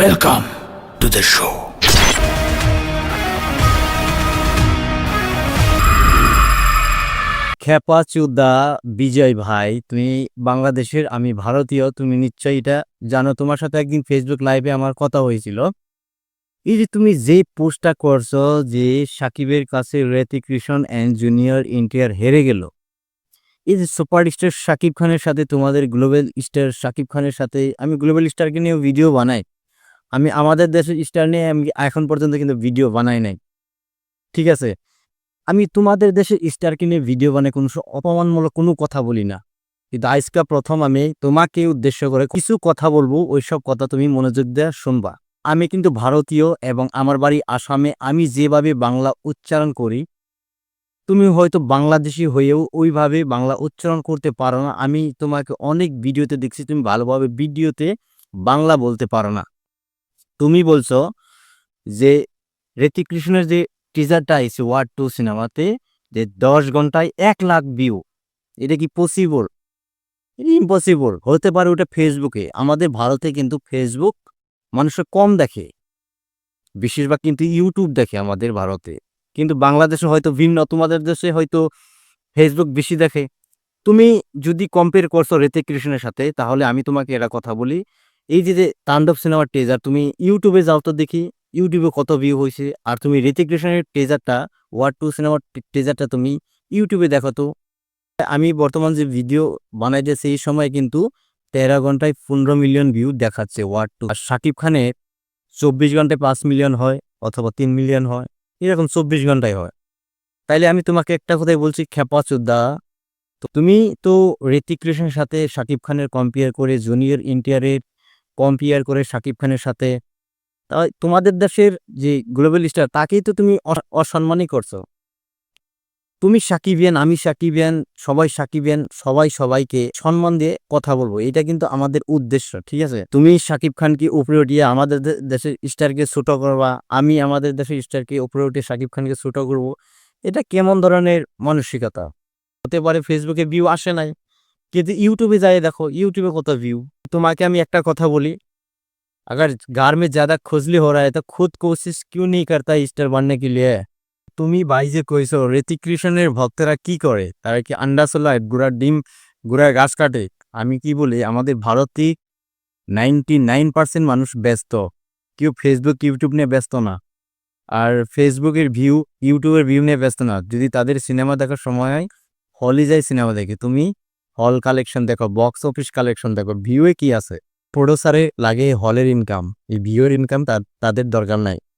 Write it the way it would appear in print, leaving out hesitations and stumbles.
Welcome to the show. খেপাচুদা বিজয় ভাই, তুমি বাংলাদেশের, আমি ভারতীয়, তুমি নিশ্চয়ই এটা জানো। তোমার সাথে একদিন ফেসবুক লাইভে আমার কথা হয়েছিল। এই যে তুমি যে পোস্টটা করছো যে সাকিবের কাছে Hrithik Roshan and junior NTR হেরে গেল, এই যে সুপারস্টার সাকিব খানের সাথে তোমাদের গ্লোবাল স্টার সাকিব খানের সাথে, আমি গ্লোবাল স্টারকে নিয়ে ভিডিও বানাই, আমি আমাদের দেশের স্টার নিয়ে আমি এখন পর্যন্ত কিন্তু ভিডিও বানাই নাই, ঠিক আছে? আমি তোমাদের দেশের স্টারকে নিয়ে ভিডিও বানাই, কোনো অপমানমূলক কোনো কথা বলি না। কিন্তু আজকে প্রথম আমি তোমাকে উদ্দেশ্য করে কিছু কথা বলবো, ওইসব কথা তুমি মনোযোগ দিয়ে শুনবা। আমি কিন্তু ভারতীয় এবং আমার বাড়ি আসামে। আমি যেভাবে বাংলা উচ্চারণ করি, তুমি হয়তো বাংলাদেশি হয়েও ওইভাবে বাংলা উচ্চারণ করতে পারো না। আমি তোমাকে অনেক ভিডিওতে দেখছি তুমি ভালোভাবে ভিডিওতে বাংলা বলতে পারো না। তুমি বলছো যে হৃতিক রোশনের যে টিজারটা আইছে ওয়ার 2 সিনেমাতে, যে 10 ঘন্টায় 1 লাখ ভিউ, এটা কি পসিবল? ইম্পসিবল হতে পারে ওটা ফেসবুকে। আমাদের ভারতে কিন্তু ফেসবুক মানুষের কম দেখে, বেশিরভাগ কিন্তু ইউটিউব দেখে আমাদের ভারতে। কিন্তু বাংলাদেশে হয়তো ভিন্ন, তোমাদের দেশে হয়তো ফেসবুক বেশি দেখে। তুমি যদি কম্পেয়ার করছো হৃতিক রোশনের সাথে, তাহলে আমি তোমাকে এটা কথা বলি, এই যে যে তাণ্ডব সিনেমার টেজার, তুমি ইউটিউবে যাও তো দেখি ইউটিউবে কত ভিউ হয়েছে। আর তুমি হৃতিক রোশনের টেজারটা, ওয়ার 2 সিনেমার টেজারটা তুমি ইউটিউবে দেখো তো। আমি বর্তমান যে ভিডিও বানাইতেছি এই সময় কিন্তু 13 ঘন্টায় 15 মিলিয়ন ভিউ দেখাচ্ছে ওয়ার 2। আর শাকিব খানের 24 ঘন্টায় 5 মিলিয়ন হয়, অথবা 3 মিলিয়ন হয়, এরকম 24 ঘন্টায় হয়। তাইলে আমি তোমাকে একটা কথাই বলছি, খেপাচোদা। তো তুমি তো হৃতিক রোশনের সাথে শাকিব খানের কম্পেয়ার করে, জুনিয়র এনটিআরের কম্পেয়ার করে শাকিব খানের সাথে, তাই তোমাদের দেশের যে গ্লোবাল স্টার তাকেই তো তুমি অসম্মানই করছো। তুমি সাকিবিয়ান, আমি সাকিবিয়ান, সবাই সাকিবিয়ান, সবাই সবাইকে সম্মান দিয়ে কথা বলবো, এটা কিন্তু আমাদের উদ্দেশ্য, ঠিক আছে? তুমি শাকিব খানকে উপরে উঠিয়ে আমাদের দেশের স্টারকে ছোট করবা, আমি আমাদের দেশের স্টারকে উপরে উঠিয়ে শাকিব খানকে ছোট করব, এটা কেমন ধরনের মানসিকতা? হতে পারে ফেসবুকে ভিউ আসে নাই, কিন্তু ইউটিউবে যাই দেখো ইউটিউবে কত ভিউ। তোমাকে আমি একটা কথা বলি, अगर घर में ज्यादा खुजली हो रहा है तो खुद कोशिश क्यों नहीं करता स्टार बनने के लिए? তুমি ভাই যে কইছো হৃতিক রোশনের ভক্তরা কি করে, তারা কি আন্ডা চলায়, ঘোড়ার ডিম, ঘোড়ার গাছ কাটে? আমি কি বলি, আমাদের ভারতে 99% মানুষ ব্যস্ত, কেউ ফেসবুক ইউটিউব নিয়ে ব্যস্ত না। আর ফেসবুকের ভিউ, ইউটিউবের ভিউ নিয়ে ব্যস্ত না। যদি তাদের সিনেমা দেখার সময় হয়, হলে যায় সিনেমা দেখে। তুমি হল কালেকশন দেখো, বক্স অফিস কালেকশন দেখো, ভিউয়ে কি আছে? প্রোডিউসারে লাগে হলের ইনকাম, এই ভিউয়ের ইনকাম তাদের দরকার নাই।